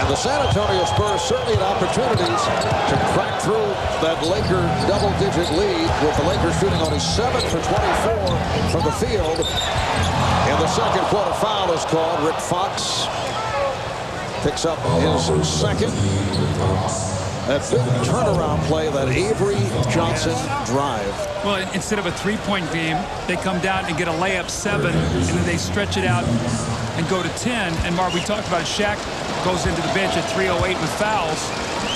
And the San Antonio Spurs certainly had opportunities to crack through that Laker double-digit lead, with the Lakers shooting only 7 for 24 from the field. In the second quarter, foul is called. Rick Fox picks up his second. That big turnaround play, that Avery Johnson drive. Well, instead of a three-point game, they come down and get a layup 7, and then they stretch it out and go to 10. And Marv, we talked about Shaq goes into the bench at 3:08 with fouls,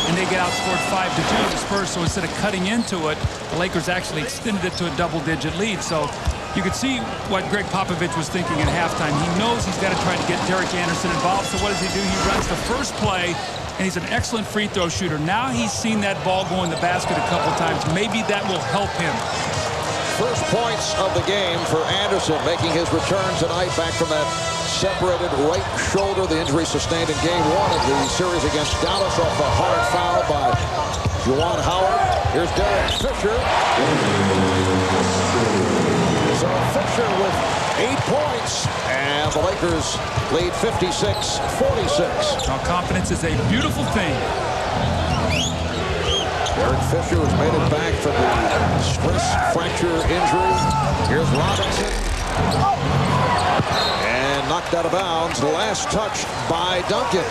and they get outscored 5-2 the Spurs. So instead of cutting into it, the Lakers actually extended it to a double-digit lead. So you could see what Greg Popovich was thinking at halftime. He knows he's got to try to get Derek Anderson involved. So what does he do? He runs the first play, and he's an excellent free throw shooter. Now he's seen that ball go in the basket a couple times. Maybe that will help him. First points of the game for Anderson, making his return tonight back from that separated right shoulder, the injury sustained in game 1 of the series against Dallas off a hard foul by Juwan Howard. Here's Derek Fisher. So Fisher with 8 points, and the Lakers lead 56-46. Now, confidence is a beautiful thing. Derek Fisher has made it back from the stress fracture injury. Here's Robinson. And knocked out of bounds. The last touch by Duncan.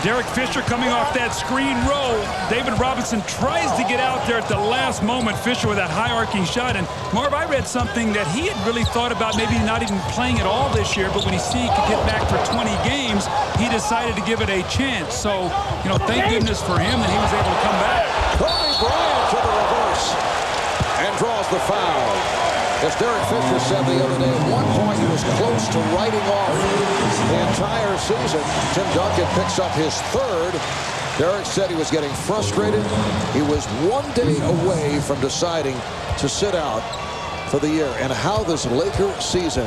Derek Fisher coming off that screen roll. David Robinson tries to get out there at the last moment. Fisher with that high arcing shot. And Marv, I read something that he had really thought about maybe not even playing at all this year, but when he see he could get back for 20 games, he decided to give it a chance. So, you know, thank goodness for him that he was able to come back. Kobe Bryant to the reverse and draws the foul. As Derek Fisher said the other day, at one point he was close to writing off the entire season. Tim Duncan picks up his third. Derek said he was getting frustrated. He was one day away from deciding to sit out for the year, and how this Laker season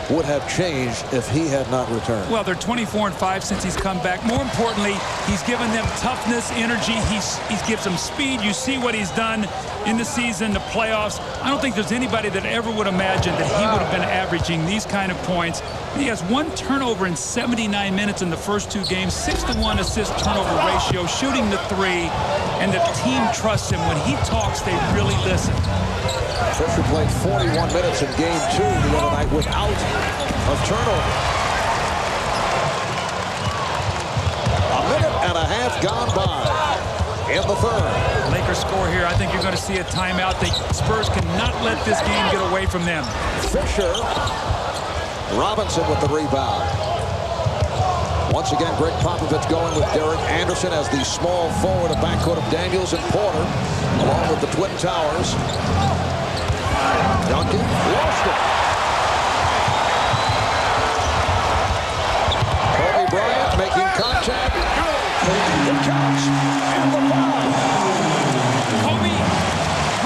would have changed if he had not returned. Well, they're 24-5 since he's come back. More importantly, he's given them toughness, energy. He gives them speed. You see what he's done in the season, the playoffs. I don't think there's anybody that ever would imagine that he would have been averaging these kind of points. He has 1 turnover in 79 minutes in the first 2 games, 6-to-1 assist-turnover ratio, shooting the 3, and the team trusts him. When he talks, they really listen. Fisher played 41 minutes in game 2 the other night without a turnover. A minute and a half gone by in the third. Lakers score here. I think you're going to see a timeout. The Spurs cannot let this game get away from them. Fisher. Robinson with the rebound. Once again, Greg Popovich going with Derek Anderson as the small forward, a backcourt of Daniels and Porter, along with the Twin Towers. Duncan lost it. Kobe Bryant making contact. It counts. And the foul. Kobe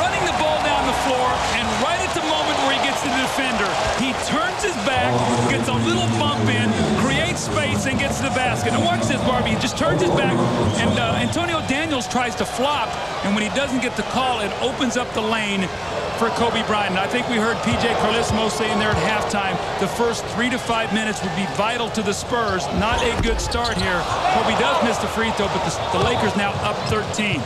running the ball down the floor, and right at the moment where he gets to the defender, he turns his back, gets a little bump in, creates space, and gets to the basket. Now watch this, Barbie. He just turns his back, and Antonio Daniels tries to flop, and when he doesn't get the call, it opens up the lane for Kobe Bryant. And I think we heard P.J. Carlesimo saying there at halftime, the first 3 to 5 minutes would be vital to the Spurs. Not a good start here. Kobe does miss the free throw, but the Lakers now up 13.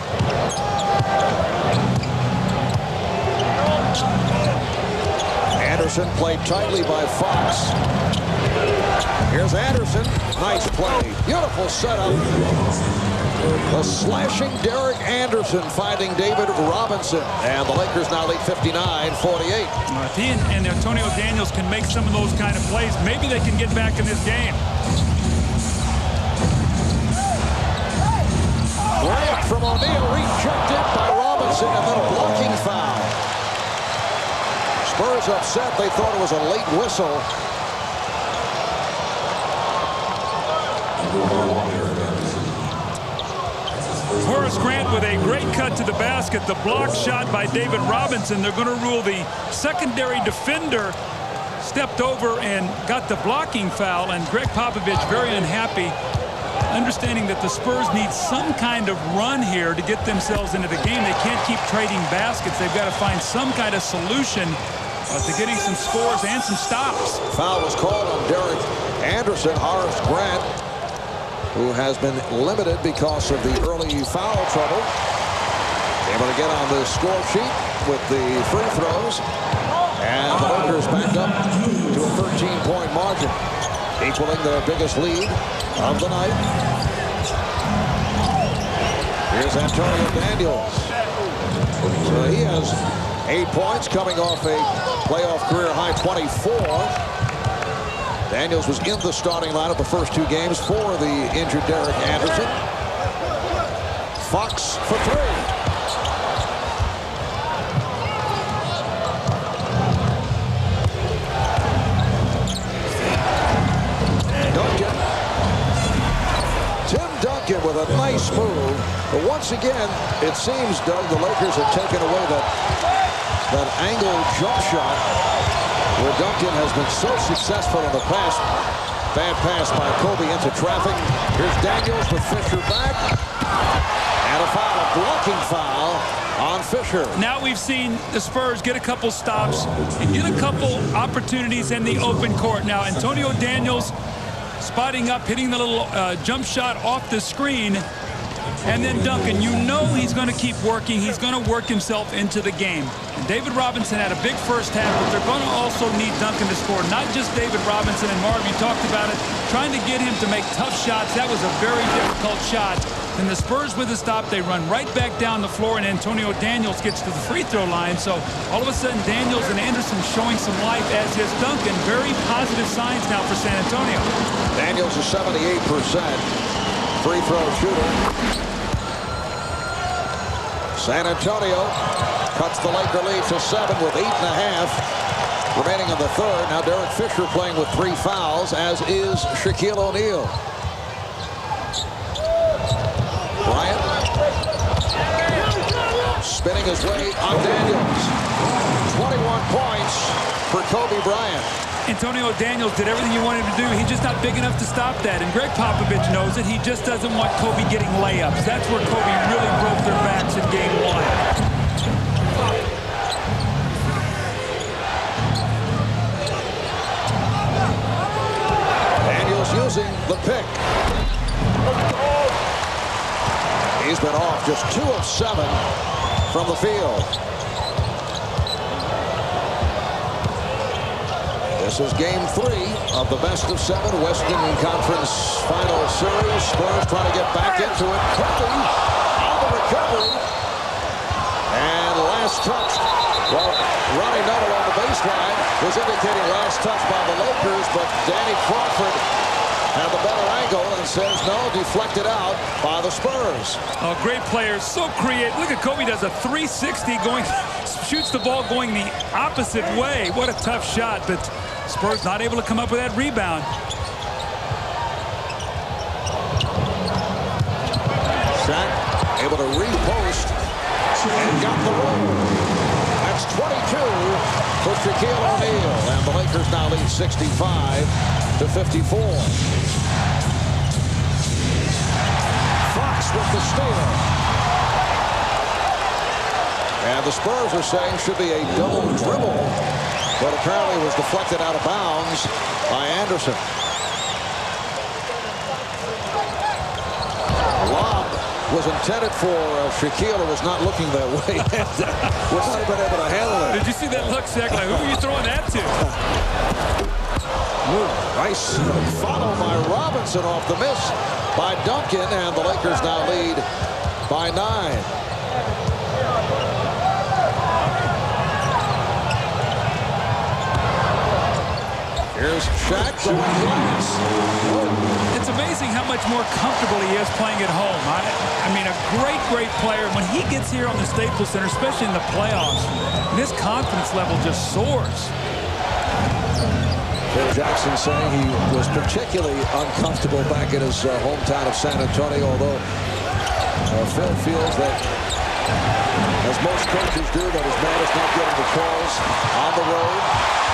Anderson played tightly by Fox. Here's Anderson. Nice play. Beautiful setup. The slashing Derek Anderson finding David Robinson. And the Lakers now lead 59-48. If he and Antonio Daniels can make some of those kind of plays, maybe they can get back in this game. Bryant from O'Neal rejected by Robinson, and then a blocking foul. Spurs upset. They thought it was a late whistle. Horace Grant with a great cut to the basket. The block shot by David Robinson. They're going to rule the secondary defender stepped over and got the blocking foul. And Greg Popovich very unhappy, understanding that the Spurs need some kind of run here to get themselves into the game. They can't keep trading baskets. They've got to find some kind of solution to getting some scores and some stops. Foul was called on Derek Anderson. Horace Grant who has been limited because of the early foul trouble. Able to get on the score sheet with the free throws. And the Lakers back up to a 13-point margin, equaling their biggest lead of the night. Here's Antonio Daniels. So he has 8 points coming off a playoff career high 24. Daniels was in the starting lineup the first 2 games for the injured Derek Anderson. Fox for 3. Duncan with a nice move, but once again, it seems, Doug, the Lakers have taken away that angle jump shot where Duncan has been so successful in the past. Bad pass by Kobe into traffic. Here's Daniels with Fisher back, and a foul, a blocking foul on Fisher. Now we've seen the Spurs get a couple stops and get a couple opportunities in the open court. Now Antonio Daniels spotting up, hitting the little jump shot off the screen. And then Duncan, you know he's going to keep working. He's going to work himself into the game. And David Robinson had a big first half, but they're going to also need Duncan to score. Not just David Robinson, and Marv, you talked about it, trying to get him to make tough shots. That was a very difficult shot. And the Spurs with the stop, they run right back down the floor, and Antonio Daniels gets to the free throw line. So all of a sudden, Daniels and Anderson showing some life, as is Duncan. Very positive signs now for San Antonio. Daniels is 78% free throw shooter. San Antonio cuts the Laker lead to 7 with 8.5 remaining in the third. Now Derek Fisher playing with 3 fouls, as is Shaquille O'Neal. Bryant spinning his way on Daniels. 21 points for Kobe Bryant. Antonio Daniels did everything you wanted him to do. He's just not big enough to stop that. And Greg Popovich knows it. He just doesn't want Kobe getting layups. That's where Kobe really broke their backs in game 1. Using the pick. He's been off just 2 of 7 from the field. This is game 3 of the best of 7 Western Conference Final Series. Spurs trying to get back into it. Kobe on the recovery. And last touch. Well, Ronnie Nuttall on the baseline was indicating last touch by the Lakers, but Danny Crawford had the better angle and says no, deflected out by the Spurs. Oh, great players, so creative. Look at Kobe does a 360 going, shoots the ball going the opposite way. What a tough shot, but Spurs not able to come up with that rebound. Shaq able to repost and got the roll. That's 22 for Shaquille O'Neal, and the Lakers now lead 65-54. Fox with the steal. And the Spurs are saying should be a double dribble, but apparently was deflected out of bounds by Anderson. Lob was intended for Shaquille, who was not looking that way. Would not have been able to handle it. Did you see that look, Shaq? Like, who are you throwing that to? Nice follow by Robinson off the miss by Duncan, and the Lakers now lead by 9. Here's Shaq going glass. It's amazing how much more comfortable he is playing at home. I mean, a great player. When he gets here on the Staples Center, especially in the playoffs, his confidence level just soars. Phil Jackson saying he was particularly uncomfortable back in his hometown of San Antonio, although Phil feels that, as most coaches do, that his man is not getting the calls on the road.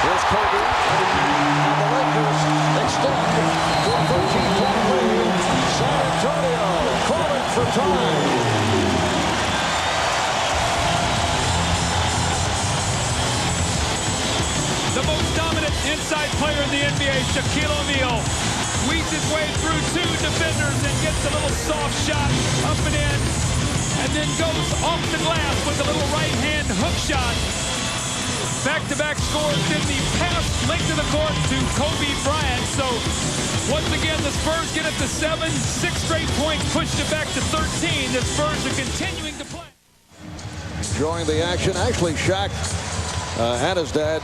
Here's Kobe, and the Lakers extend to a 13-point lead. San Antonio calling for time. The most dominant inside player in the NBA, Shaquille O'Neal, weeds his way through 2 defenders and shot up and in, and then goes off the glass with a little right-hand hook shot. Back-to-back scores, then the pass linked to the court to Kobe Bryant. So once again, the Spurs get it to 7. 6 straight points pushed it back to 13. The Spurs are continuing to play. Enjoying the action. Actually, Shaq and his dad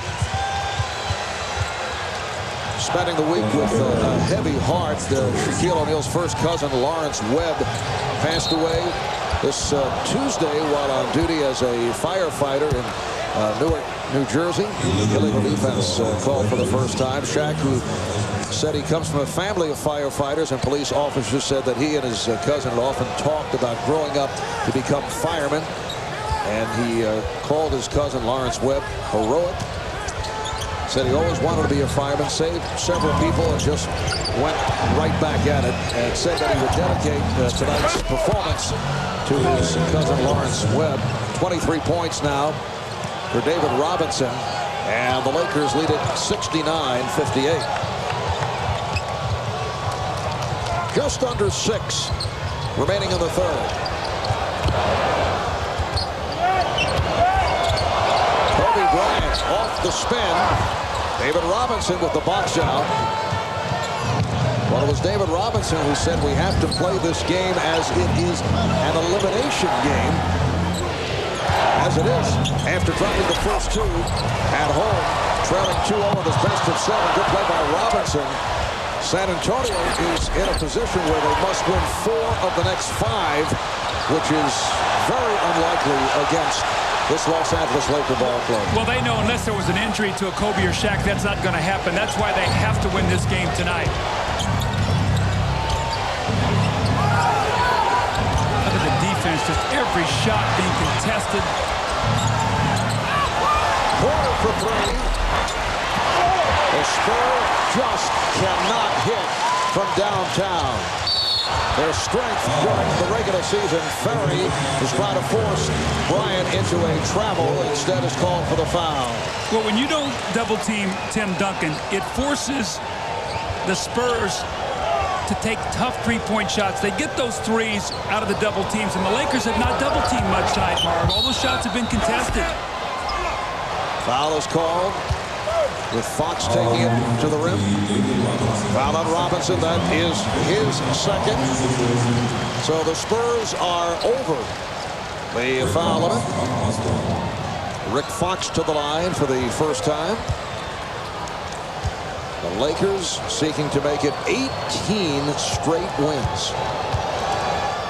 spending the week with a heavy heart. Shaquille O'Neal's first cousin, Lawrence Webb, passed away this Tuesday while on duty as a firefighter in Newark, New Jersey. Illegal defense called for the first time. Shaq, who said he comes from a family of firefighters, and police officers said that he and his cousin had often talked about growing up to become firemen. And he called his cousin, Lawrence Webb, heroic. Said he always wanted to be a fireman, saved several people, and just went right back at it, and said that he would dedicate tonight's performance to his cousin Lawrence Webb. 23 points now for David Robinson, and the Lakers lead it 69-58. Just under 6 remaining in the third. Kobe Bryant off the spin. David Robinson with the box out. Well, it was David Robinson who said we have to play this game as it is an elimination game. As it is, after dropping the first 2 at home, trailing 2-0 in this best of 7. Good play by Robinson. San Antonio is in a position where they must win 4 of the next 5, which is very unlikely against this Los Angeles Laker ball club. Well, they know unless there was an injury to a Kobe or Shaq, that's not going to happen. That's why they have to win this game tonight. Look at the defense, just every shot being contested. Corner for 3. The Spurs just cannot hit from downtown. Their strength during the regular season. Ferry is trying to force Bryant into a travel. Instead is called for the foul. Well, when you don't double team Tim Duncan, it forces the Spurs to take tough three-point shots. They get those threes out of the double teams, and the Lakers have not double teamed much tonight, Marv. All those shots have been contested. Foul is called, with Fox taking it to the rim. Foul on Robinson. That is his second. So the Spurs are over the foul limit. Rick Fox to the line for the first time. The Lakers seeking to make it 18 straight wins.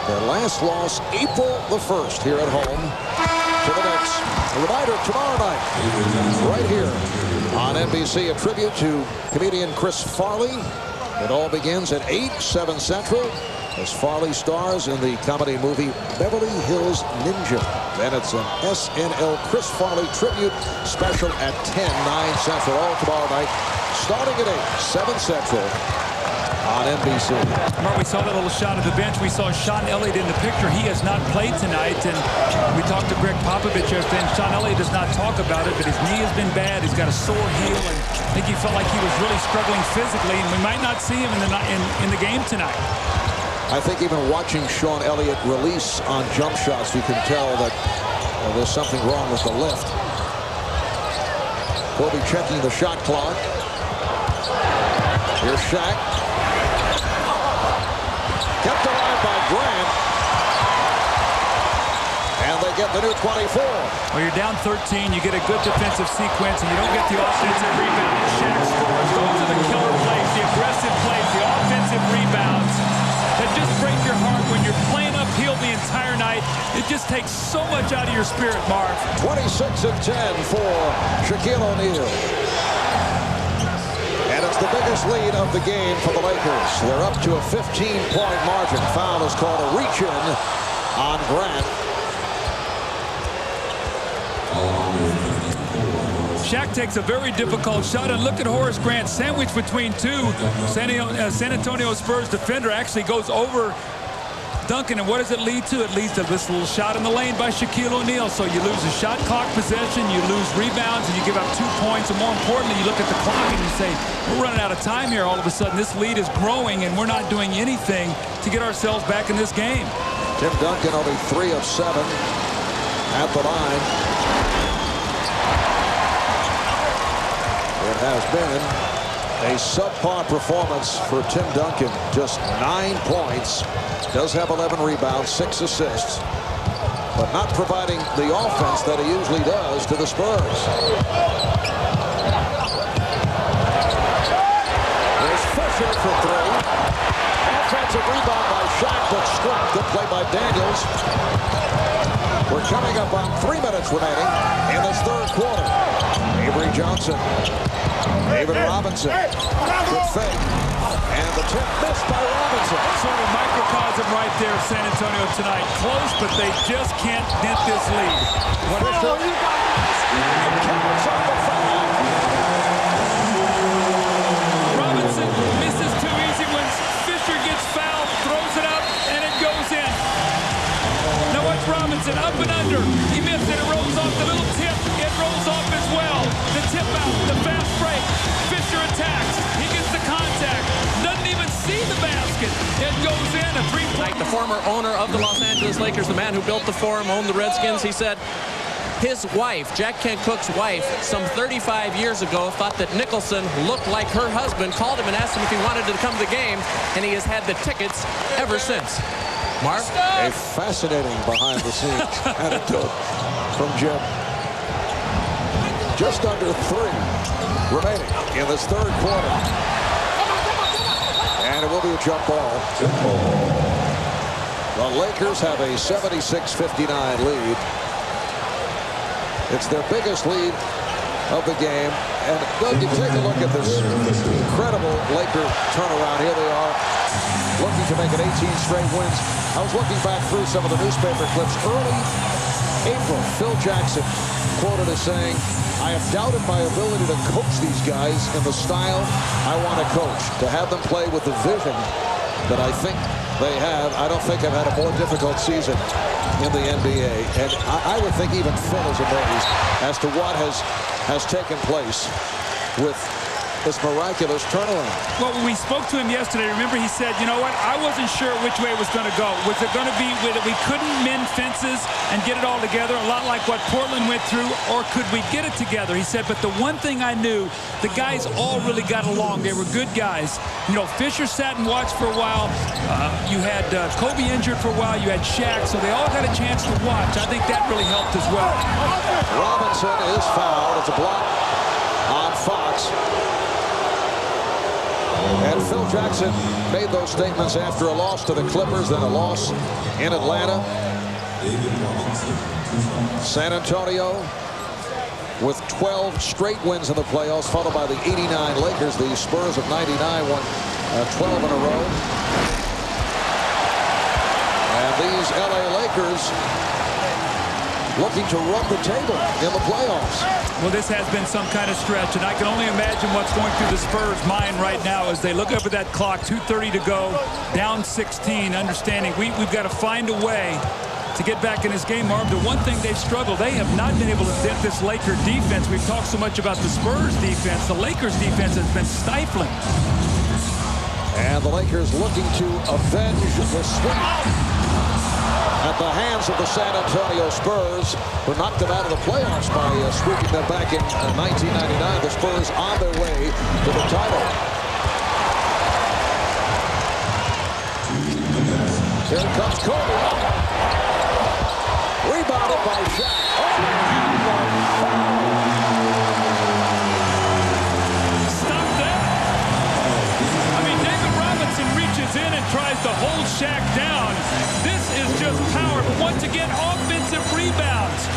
Their last loss April the 1st here at home to the Knicks. A reminder, tomorrow night, right here on NBC, a tribute to comedian Chris Farley. It all begins at 8, 7 Central, as Farley stars in the comedy movie Beverly Hills Ninja. Then it's an SNL Chris Farley tribute special at 10, 9 Central, all tomorrow night, starting at 8, 7 Central on NBC. Mark, we saw that little shot of the bench. We saw Sean Elliott in the picture. He has not played tonight, and we talked to Greg Popovich yesterday, and Sean Elliott does not talk about it, but his knee has been bad. He's got a sore heel, and I think he felt like he was really struggling physically, and we might not see him in the game tonight. I think even watching Sean Elliott release on jump shots, you can tell that there's something wrong with the lift. Kobe checking the shot clock. Here's Shaq. Kept alive by Grant. And they get the new 24. Well, you're down 13. You get a good defensive sequence, and you don't get the offensive rebound. Shaq scores. Those are the killer plays, the aggressive plays, the offensive rebounds that just break your heart when you're playing uphill the entire night. It just takes so much out of your spirit, Marv. 26 and 10 for Shaquille O'Neal. And it's the biggest lead of the game for the Lakers. They're up to a 15-point margin. Foul is called a reach-in on Grant. Shaq takes a very difficult shot, and look at Horace Grant sandwiched between 2. San Antonio Spurs defender actually goes over Duncan, and what does it lead to? It leads to this little shot in the lane by Shaquille O'Neal. So you lose a shot clock possession, you lose rebounds, and you give up 2 points. And more importantly, you look at the clock and you say, we're running out of time here. All of a sudden, this lead is growing, and we're not doing anything to get ourselves back in this game. Tim Duncan only 3 of 7 at the line. It has been a subpar performance for Tim Duncan. Just 9 points. Does have 11 rebounds, 6 assists. But not providing the offense that he usually does to the Spurs. There's Fisher for 3. Offensive rebound by Shaq, but struck. Good play by Daniels. We're coming up on 3 minutes remaining in this third quarter. Avery Johnson. David Robinson. Good fake. And the tip missed by Robinson. Sort of microcosm right there of San Antonio tonight. Close, but they just can't dent this lead. Fisher. And counts on the foul. Robinson misses 2 easy ones. Fisher gets fouled, throws it up, and it goes in. Now watch Robinson up and under. He missed it. It rolls off the little tip. It rolls off as well. The tip out, the fast break. Fisher attacks. He gets the contact. Doesn't even see the basket. It goes in. A 3-point. Like the former owner of the Los Angeles Lakers, the man who built the Forum, owned the Redskins, he said his wife, Jack Kent Cooke's wife, some 35 years ago, thought that Nicholson looked like her husband, called him and asked him if he wanted to come to the game, and he has had the tickets ever since. Marv? A fascinating behind-the-scenes anecdote from Jim. Just under 3 remaining in this third quarter. And it will be a jump ball. The Lakers have a 76-59 lead. It's their biggest lead of the game. And Doug, you take a look at this incredible Laker turnaround. Here they are, looking to make it 18 straight wins. I was looking back through some of the newspaper clips. Early April, Phil Jackson quoted as saying, I have doubted my ability to coach these guys in the style I want to coach. To have them play with the vision that I think they have. I don't think I've had a more difficult season in the NBA. And I would think even Phil is amazed as to what has taken place with this miraculous turnaround. Well, when we spoke to him yesterday, remember he said, you know what, I wasn't sure which way it was going to go. Was it going to be that we couldn't mend fences and get it all together, a lot like what Portland went through, or could we get it together? He said, but the one thing I knew, the guys all really got along. They were good guys. You know, Fisher sat and watched for a while. You had Kobe injured for a while. You had Shaq, so they all got a chance to watch. I think that really helped as well. Robinson is fouled. It's a block on Fox. And Phil Jackson made those statements after a loss to the Clippers, then a loss in Atlanta. San Antonio with 12 straight wins in the playoffs, followed by the 89 Lakers. The Spurs of 99 won 12 in a row. And these LA Lakers looking to run the table in the playoffs. Well, this has been some kind of stretch, and I can only imagine what's going through the Spurs' mind right now as they look up at that clock, 2:30 to go, down 16, understanding we've got to find a way to get back in this game, Marv. The one thing they've struggled, they have not been able to dent this Laker defense. We've talked so much about the Spurs defense. The Lakers defense has been stifling. And the Lakers looking to avenge the sweep at the hands of the San Antonio Spurs, who knocked them out of the playoffs by sweeping them back in 1999. The Spurs on their way to the title. Here comes Kobe. Rebounded by Shaq. Stop that. I mean, David Robinson reaches in and tries to hold Shaq down. This is just power. But once again, offensive rebounds.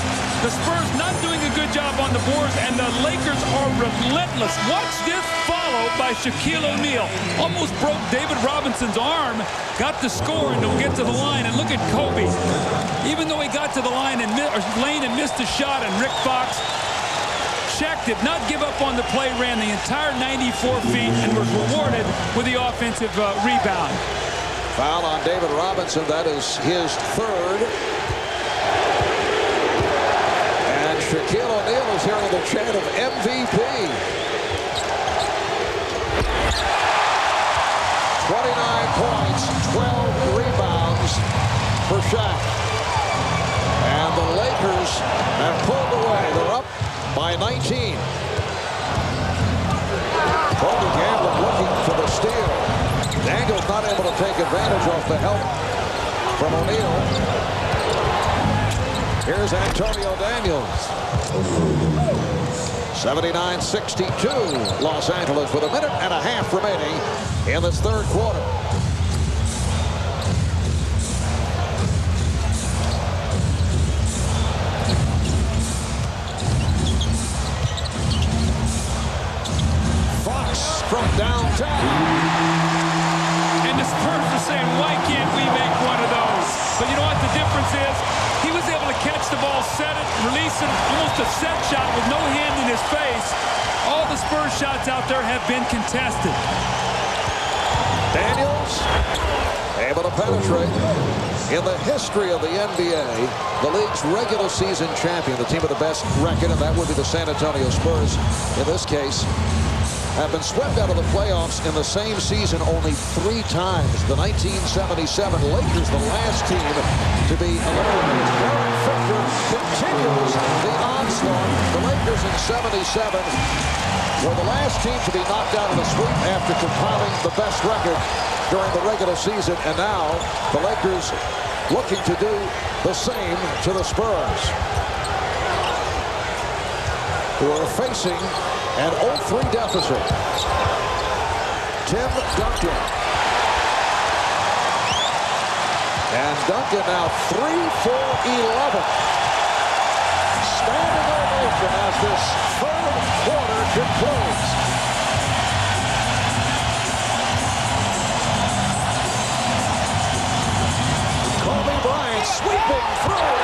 The Spurs not doing a good job on the boards, and the Lakers are relentless. Watch this follow by Shaquille O'Neal. Almost broke David Robinson's arm. Got the score and will get to the line. And look at Kobe. Even though he got to the line and lane and missed a shot, and Rick Fox, Shaq did not give up on the play, ran the entire 94 feet, and was rewarded with the offensive rebound. Foul on David Robinson. That is his third. And Shaquille O'Neal is hearing the chant of MVP. 29 points, 12 rebounds for Shaq. And the Lakers have pulled away. They're up by 19. Kobe Gamble looking for the steal. Daniels not able to take advantage of the help from O'Neal. Here's Antonio Daniels. 79-62. Los Angeles with a minute and a half remaining in this third quarter. Fox from downtown. And the Spurs are saying, why can't we make one of those? But you know what the difference is? He was able to catch the ball, set it, release it, almost a set shot with no hand in his face. All the Spurs shots out there have been contested. Daniels able to penetrate. In the history of the NBA, the league's regular season champion, the team with the best record, and that would be the San Antonio Spurs in this case, have been swept out of the playoffs in the same season only 3 times. The 1977 Lakers, the last team to be eliminated. Derek Fisher continues the onslaught. The Lakers in 77 were the last team to be knocked out of the sweep after compiling the best record during the regular season. And now the Lakers looking to do the same to the Spurs, who are facing an 0-3 deficit. Tim Duncan. And Duncan now 3 for 11. Standing ovation as this third quarter concludes. Kobe Bryant sweeping through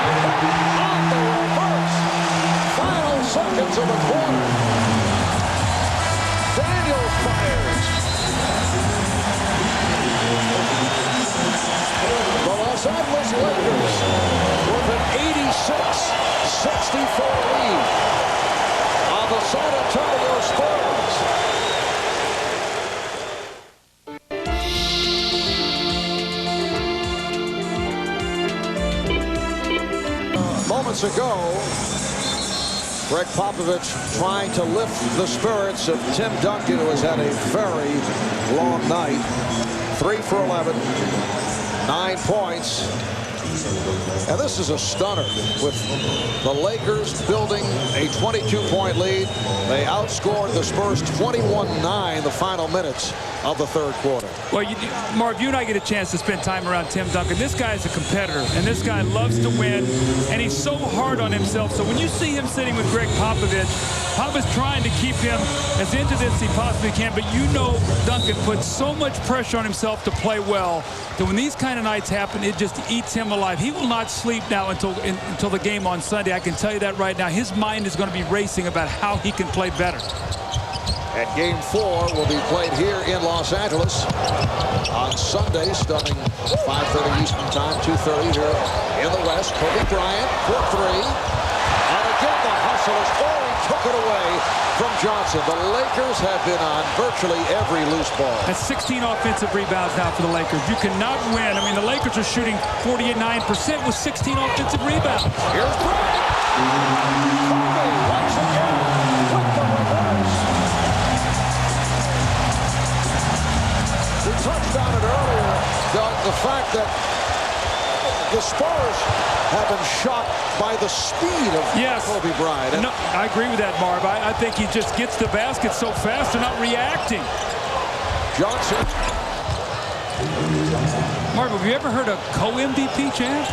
on the reverse. Final seconds of the quarter. Daniels fires. The Los Angeles Lakers with an 86-64 lead on the San Antonio Spurs. Moments ago, Greg Popovich trying to lift the spirits of Tim Duncan, who has had a very long night. 3 for 11, 9 points. And this is a stunner with the Lakers building a 22-point lead. They outscored the Spurs 21-9 the final minutes of the third quarter. Well, Marv, you and I get a chance to spend time around Tim Duncan. This guy is a competitor, and this guy loves to win, and he's so hard on himself. So when you see him sitting with Greg Popovich, Pop is trying to keep him as into this as he possibly can, but you know Duncan puts so much pressure on himself to play well that when these kind of nights happen, it just eats him alive. He will not sleep now until the game on Sunday. I can tell you that right now. His mind is going to be racing about how he can play better. And Game 4 will be played here in Los Angeles on Sunday, starting 5:30 Eastern Time, 2:30 here in the West. Kobe Bryant for 3. And again, the hustle is he took it away from Johnson. The Lakers have been on virtually every loose ball. That's 16 offensive rebounds now for the Lakers. You cannot win. I mean, the Lakers are shooting 49% with 16 offensive rebounds. Here's Bryant. Kobe once again with the reverse. We touched on it earlier, Doug, the fact that the Spurs have been shocked by the speed of Kobe Bryant. No, I agree with that, Marv. I think he just gets the basket so fast, they're not reacting. Johnson. Marv, have you ever heard a co-MVP chant?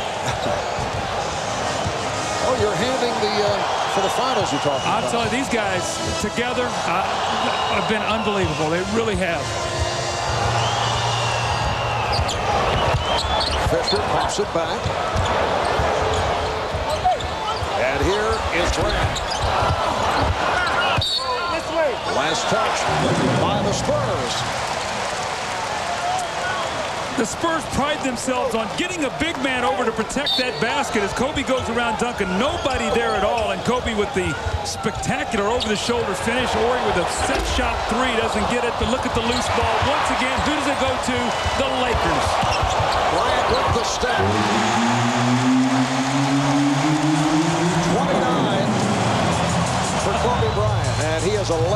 Oh, you're handing for the finals you're talking about. I'll tell you, these guys together have been unbelievable. They really have. Fisher pops it back. And here is Grant. Last touch by the Spurs. The Spurs pride themselves on getting a big man over to protect that basket as Kobe goes around Duncan. Nobody there at all, and Kobe with the spectacular over-the-shoulder finish. Horry with a set shot three, doesn't get it, but look at the loose ball. Once again, who does it go to? The Lakers. Bryant with the step. 29 for Kobe Bryant, and he is 11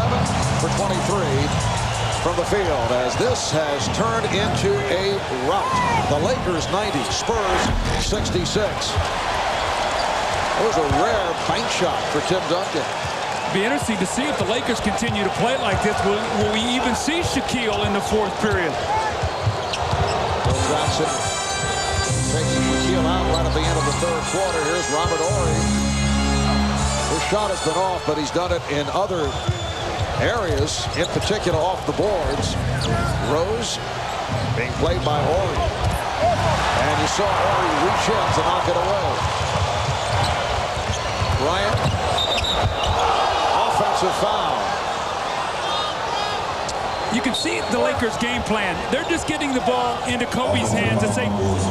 for 23 from the field as this has turned into a rout. The Lakers 90, Spurs 66. It was a rare bank shot for Tim Duncan. Be interesting to see if the Lakers continue to play like this. Will we even see Shaquille in the fourth period? Bill Johnson taking Shaquille out right at the end of the third quarter. Here's Robert Horry. His shot has been off, but he's done it in other areas, in particular off the boards. Rose being played by Horry. And you saw Horry reach in to knock it away. Bryant. Offensive foul. You can see the Lakers' game plan. They're just getting the ball into Kobe's hands and say,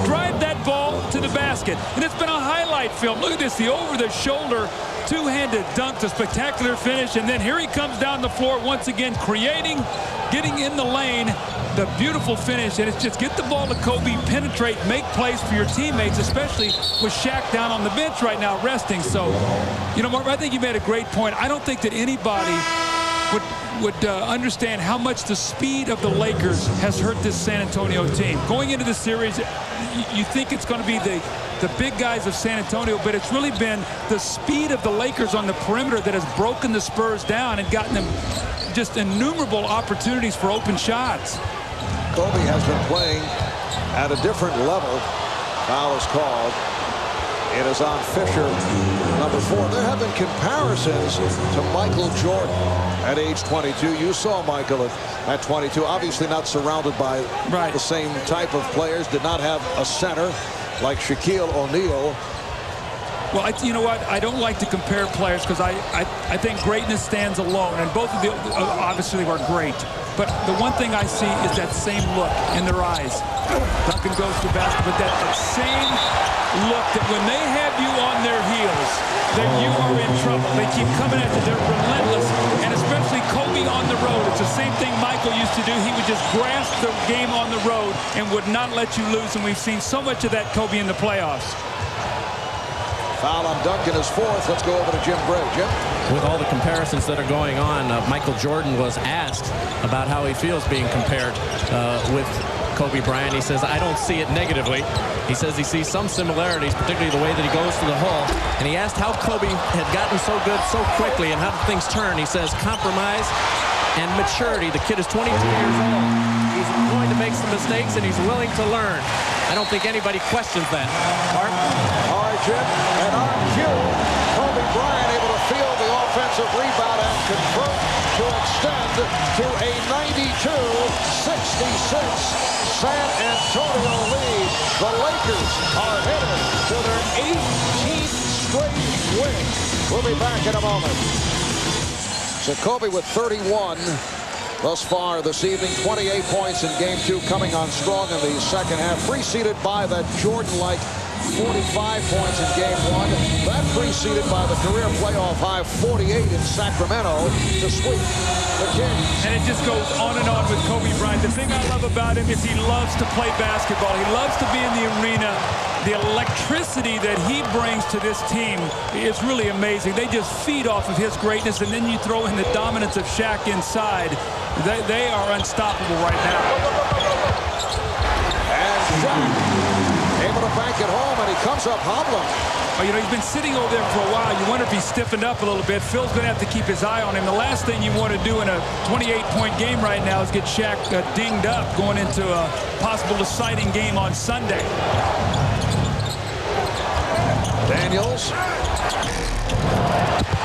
drive that ball to the basket. And it's been a highlight film. Look at this, the over-the-shoulder two-handed dunk, the spectacular finish, and then here he comes down the floor once again, creating, getting in the lane, the beautiful finish, and it's just get the ball to Kobe, penetrate, make plays for your teammates, especially with Shaq down on the bench right now resting. So, you know, Mark, I think you made a great point. I don't think that anybody would understand how much the speed of the Lakers has hurt this San Antonio team. Going into the series, you think it's going to be the big guys of San Antonio, but it's really been the speed of the Lakers on the perimeter that has broken the Spurs down and gotten them just innumerable opportunities for open shots. Kobe has been playing at a different level. Foul is called. It is on Fisher, number 4. There have been comparisons to Michael Jordan at age 22. You saw Michael at 22, obviously not surrounded by the same type of players, did not have a center like Shaquille O'Neal. Well, you know what? I don't like to compare players because I think greatness stands alone, and both of them obviously were great. But the one thing I see is that same look in their eyes. Duncan goes to the basket, but that same look that when they have you on their heels, that you are in trouble. They keep coming at you. They're relentless, and especially Kobe on the road. It's the same thing Michael used to do. He would just grasp the game on the road and would not let you lose, and we've seen so much of that Kobe in the playoffs. Foul on Duncan is 4th. Let's go over to Jim Gray. Jim? With all the comparisons that are going on, Michael Jordan was asked about how he feels being compared with Kobe Bryant. He says, I don't see it negatively. He says he sees some similarities, particularly the way that he goes to the hole. And he asked how Kobe had gotten so good so quickly and how did things turn. He says compromise and maturity. The kid is 22 years old. He's going to make some mistakes, and he's willing to learn. I don't think anybody questions that. Art? All right, Jim. And on cue, Kobe Bryant able to field the offensive rebound and convert to extend to a 92-66 San Antonio lead. The Lakers are headed to their 18th straight win. We'll be back in a moment. So Kobe with 31 thus far this evening. 28 points in Game 2, coming on strong in the second half, preceded by that Jordan-like 45 points in Game 1. That preceded by the career playoff high 48 in Sacramento to sweep the Kings. And it just goes on and on with Kobe Bryant. The thing I love about him is he loves to play basketball. He loves to be in the arena. The electricity that he brings to this team is really amazing. They just feed off of his greatness, and then you throw in the dominance of Shaq inside. They are unstoppable right now. And Shaq able to bank it home, and he comes up hobbling. Oh, you know, he's been sitting over there for a while. You wonder if he's stiffened up a little bit. Phil's going to have to keep his eye on him. The last thing you want to do in a 28-point game right now is get Shaq dinged up going into a possible deciding game on Sunday. Daniels.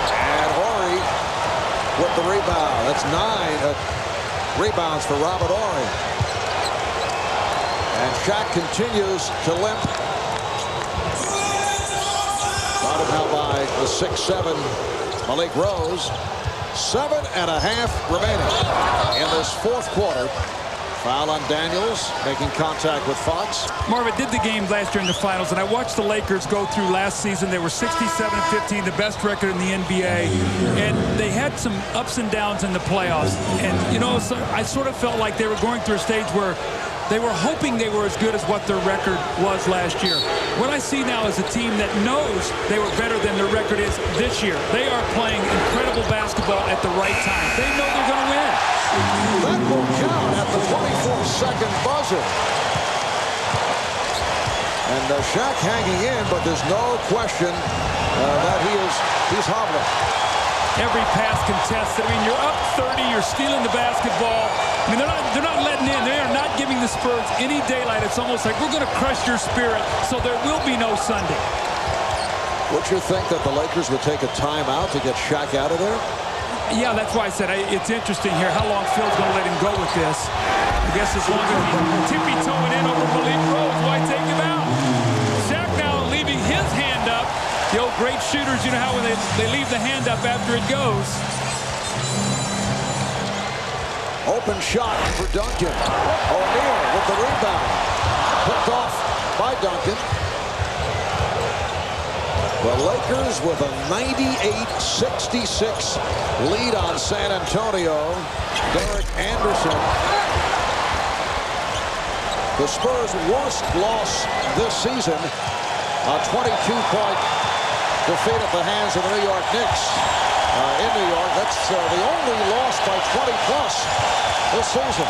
And Horry with the rebound. That's 9 rebounds for Robert Horry. And Shaq continues to limp. Spotted now by the 6'7" Malik Rose. 7.5 remaining in this fourth quarter. Foul on Daniels, making contact with Fox. Marvin did the game last year in the finals, and I watched the Lakers go through last season. They were 67-15, the best record in the NBA, and they had some ups and downs in the playoffs. And, you know, so I sort of felt like they were going through a stage where they were hoping they were as good as what their record was last year. What I see now is a team that knows they were better than their record is this year. They are playing incredible basketball at the right time. They know they're going to win. That will count at the 24-second buzzer. And Shaq hanging in, but there's no question that he's hobbling. Every pass contested. I mean, you're up 30, you're stealing the basketball. I mean, they're not letting in. They are not giving the Spurs any daylight. It's almost like we're going to crush your spirit, so there will be no Sunday. Would you think that the Lakers would take a timeout to get Shaq out of there? Yeah, that's why I said it's interesting here how long Phil's going to let him go with this. I guess as long as he's tippy-toeing in over Malik Rose, why take him out? Shaq now leaving his hand up. The old great shooters, you know how when they leave the hand up after it goes. Open shot for Duncan. O'Neal with the rebound. Picked off by Duncan. The Lakers with a 98-66 lead on San Antonio. Derek Anderson. The Spurs' worst loss this season. A 22-point defeat at the hands of the New York Knicks in New York. That's the only loss by 20-plus this season.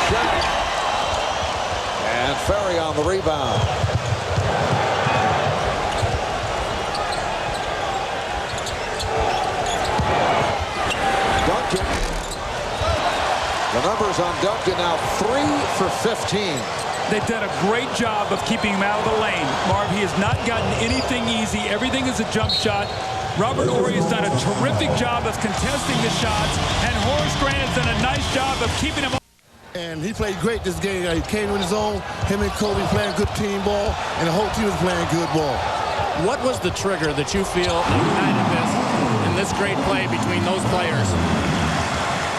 Shaq. And Ferry on the rebound. Duncan. The numbers on Duncan now 3 for 15. They've done a great job of keeping him out of the lane. Marv, he has not gotten anything easy. Everything is a jump shot. Robert Horry has done a terrific job of contesting the shots, and Horace Grant has done a nice job of keeping him. And he played great this game. He came in his own. Him and Kobe playing good team ball, and the whole team was playing good ball. What was the trigger that you feel ignited this in this great play between those players?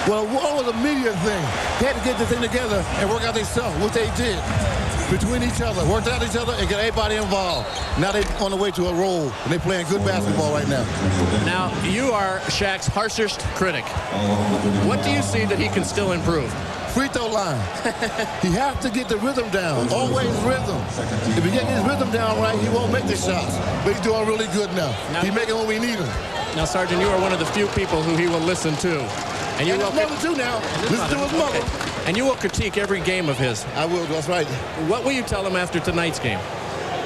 Well, one was a media thing. They had to get the thing together and work out themselves, what they did between each other, worked out each other and get everybody involved. Now they're on the way to a roll, and they're playing good basketball right now. Now, you are Shaq's harshest critic. What do you see that he can still improve? Free throw line. He has to get the rhythm down. Always rhythm. If he gets his rhythm down right, he won't make the shots. But he's doing really good now. He's making when we need him. Now, Sergeant, you are one of the few people who he will listen to. And you will mother too now. Listen to his mother. Okay. And you will critique every game of his. I will. That's right. What will you tell him after tonight's game?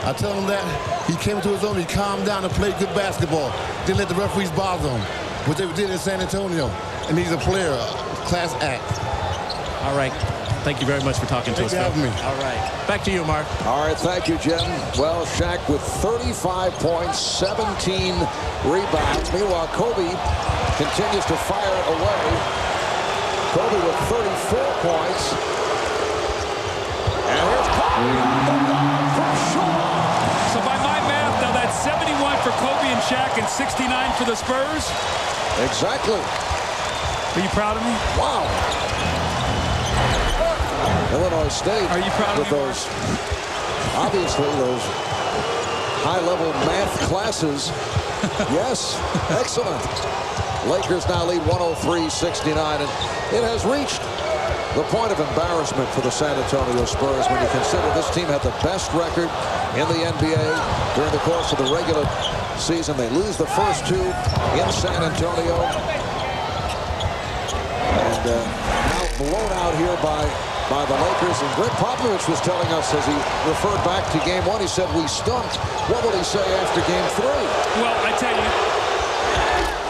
I tell him that he came to his own. He calmed down and played good basketball. Didn't let the referees bother him, which they did in San Antonio. And he's a player, class act. All right. Thank you very much for talking to us, Phil. Thanks for having me. All right. Back to you, Mark. All right, thank you, Jim. Well, Shaq with 35 points, 17 rebounds. Meanwhile, Kobe continues to fire away. Kobe with 34 points. And here's Kobe from Shaw. So by my math, now that's 71 for Kobe and Shaq and 69 for the Spurs. Exactly. Are you proud of me? Wow. Illinois State. Are you proud of me, those? Obviously, those high-level math classes. Yes, excellent. Lakers now lead 103-69, and it has reached the point of embarrassment for the San Antonio Spurs when you consider this team had the best record in the NBA during the course of the regular season. They lose the first two in San Antonio, and now blown out here by the Lakers. And Greg Popovich was telling us as he referred back to game one, he said, we stumped. What will he say after game three? Well, I tell you,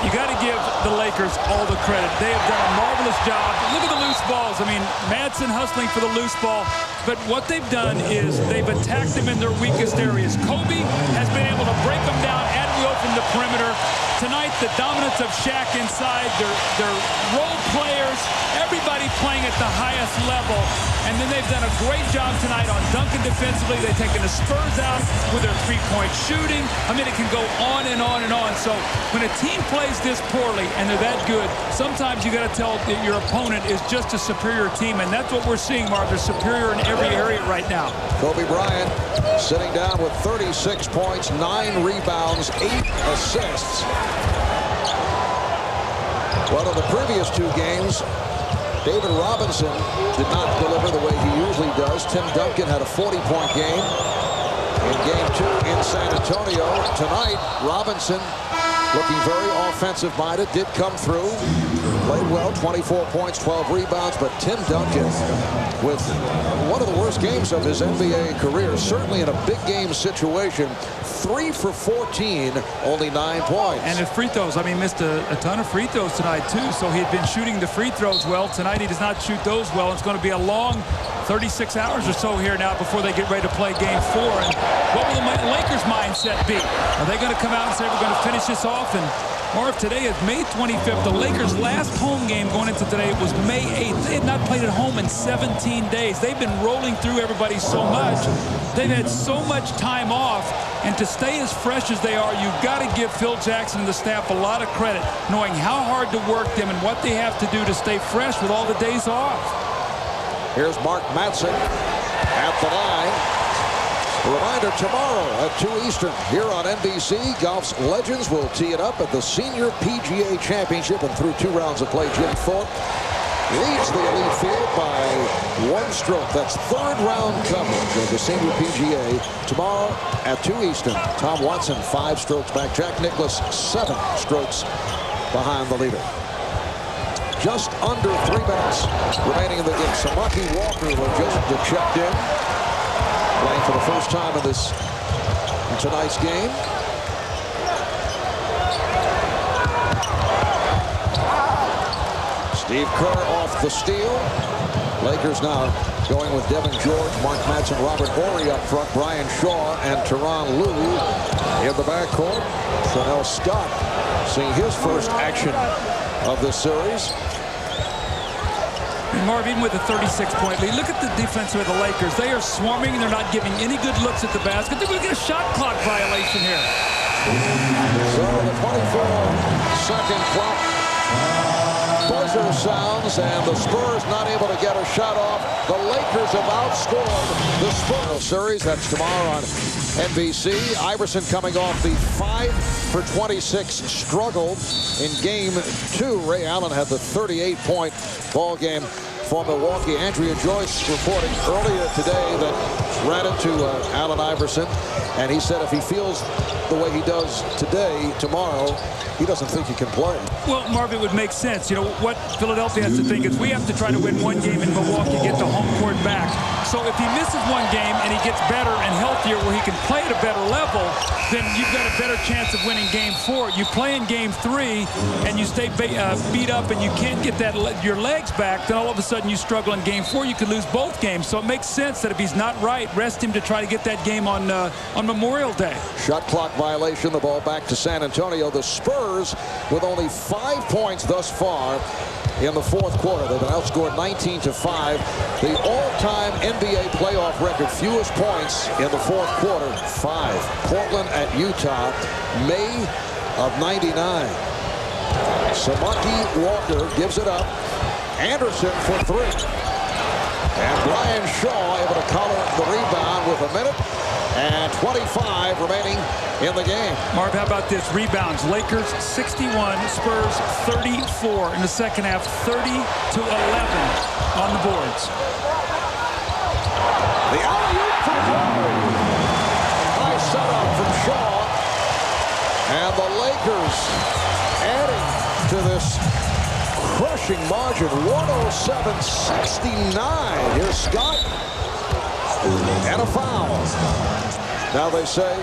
you got to give the Lakers all the credit. They have done a marvelous job. Look at the loose balls. I mean, Madsen hustling for the loose ball. But what they've done is they've attacked them in their weakest areas. Kobe has been able to break them down at will from the perimeter. Tonight, the dominance of Shaq inside, their role players, everybody playing at the highest level. And then they've done a great job tonight on Duncan defensively. They've taken the Spurs out with their three-point shooting. I mean, it can go on and on and on. So when a team plays this poorly and they're that good, sometimes you got to tell that your opponent is just a superior team. And that's what we're seeing, Marv. They're superior in every area right now. Kobe Bryant sitting down with 36 points, 9 rebounds, 8 assists. Well, in the previous 2 games, David Robinson did not deliver the way he usually does. Tim Duncan had a 40-point game in Game 2 in San Antonio. Tonight, Robinson, looking very offensive-minded, did come through. Played well, 24 points, 12 rebounds. But Tim Duncan, with one of the worst games of his NBA career, certainly in a big game situation, 3 for 14, only 9 points. And his free throws, I mean, missed a ton of free throws tonight, too. So he had been shooting the free throws well. Tonight he does not shoot those well. It's going to be a long 36 hours or so here now before they get ready to play Game 4. And what will the Lakers' mindset be? Are they going to come out and say, we're going to finish this off? And Marv, today is May 25th. The Lakers' last home game going into today was May 8th. They had not played at home in 17 days. They've been rolling through everybody so much. They've had so much time off. And to stay as fresh as they are, you've got to give Phil Jackson and the staff a lot of credit, knowing how hard to work them and what they have to do to stay fresh with all the days off. Here's Mark Madsen at the line. A reminder, tomorrow at 2 Eastern here on NBC, golf's legends will tee it up at the Senior PGA Championship. And through 2 rounds of play, Jim Thorpe leads the elite field by 1 stroke. That's 3rd round coverage of the Senior PGA tomorrow at 2 Eastern. Tom Watson 5 strokes back. Jack Nicklaus 7 strokes behind the leader. Just under 3 minutes remaining in the game. Samaki Walker will just checked in, playing for the first time in tonight's game. Steve Kerr off the steal. Lakers now going with Devin George, Mark Madsen, Robert Horry up front, Brian Shaw, and Tyronn Lue in the backcourt. Chanel Scott seeing his first action of this series. And Marv, even with a 36-point lead, look at the defense of the Lakers. They are swarming. They're not giving any good looks at the basket. They're going to get a shot clock violation here. So the 24-second clock buzzer sounds, and the Spurs not able to get a shot off. The Lakers have outscored the Spurs series. That's tomorrow on NBC. Iverson coming off the 5 for 26 struggle in Game 2. Ray Allen had the 38-point ball game for Milwaukee. Andrea Joyce reporting earlier today that ran into Allen Iverson, and he said if he feels the way he does today, tomorrow, he doesn't think he can play. Well, Marv, it would make sense. You know, what Philadelphia has to think is we have to try to win 1 game in Milwaukee, get the home court back. So if he misses 1 game and he gets better and healthier where he can play at a better level, then you've got a better chance of winning Game 4. You play in Game 3 and you stay beat up and you can't get your legs back, then all of a sudden you struggle in Game 4. You could lose both games. So it makes sense that if he's not right, rest him to try to get that game on Memorial Day. Shot clock violation. The ball back to San Antonio. The Spurs with only 5 points thus far in the 4th quarter. They've been outscored 19-5. The all-time NBA playoff record, fewest points in the 4th quarter, 5. Portland at Utah, May of '99. Samaki Walker gives it up. Anderson for 3. And Brian Shaw able to collar the rebound with 1 minute and 25 remaining in the game. Marv, how about this? Rebounds. Lakers 61, Spurs 34 in the second half, 30-11 on the boards. The alley-oop from Shaw. High setup from Shaw. And the Lakers adding to this crushing margin, 107-69. Here's Scott. And a foul. Now they say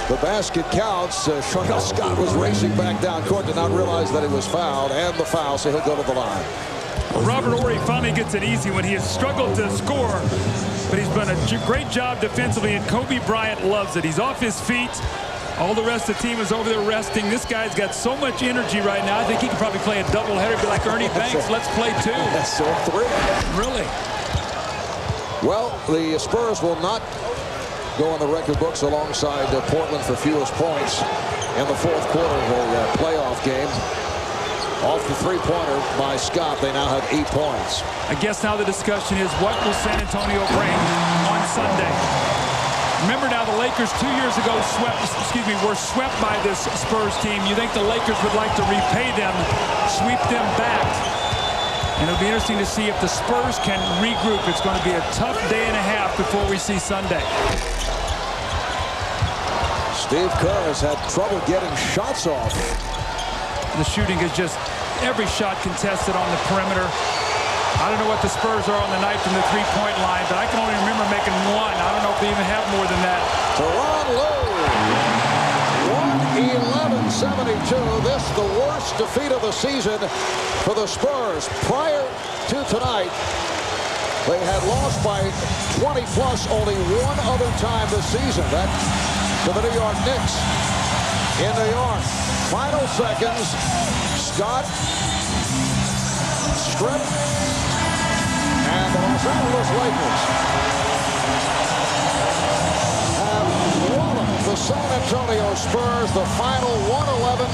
the basket counts. Chanel Scott was racing back down court, did not realize that he was fouled, and the foul, so he'll go to the line. Robert Horry finally gets it easy when he has struggled to score, but he's done a great job defensively, and Kobe Bryant loves it. He's off his feet. All the rest of the team is over there resting. This guy's got so much energy right now. I think he could probably play a doubleheader, be like Ernie Banks. Let's play 2. That's so 3. Really? Well, the Spurs will not go on the record books alongside Portland for fewest points in the fourth quarter of the playoff game. Off the three-pointer by Scott, they now have 8 points. I guess now the discussion is, what will San Antonio bring on Sunday? Remember now, the Lakers 2 years ago were swept by this Spurs team. You think the Lakers would like to repay them, sweep them back? And it'll be interesting to see if the Spurs can regroup. It's going to be a tough day and a half before we see Sunday. Steve Kerr has had trouble getting shots off. The shooting is just every shot contested on the perimeter. I don't know what the Spurs are on the night from the three-point line, but I can only remember making 1. I don't know if they even have more than that. Teron Lue, 111-72. This the worst defeat of the season for the Spurs. Prior to tonight, they had lost by 20-plus only one other time this season. That to the New York Knicks in New York. Final seconds. Scott stripped. And the Los Angeles Lakers have walloped the San Antonio Spurs. The final 111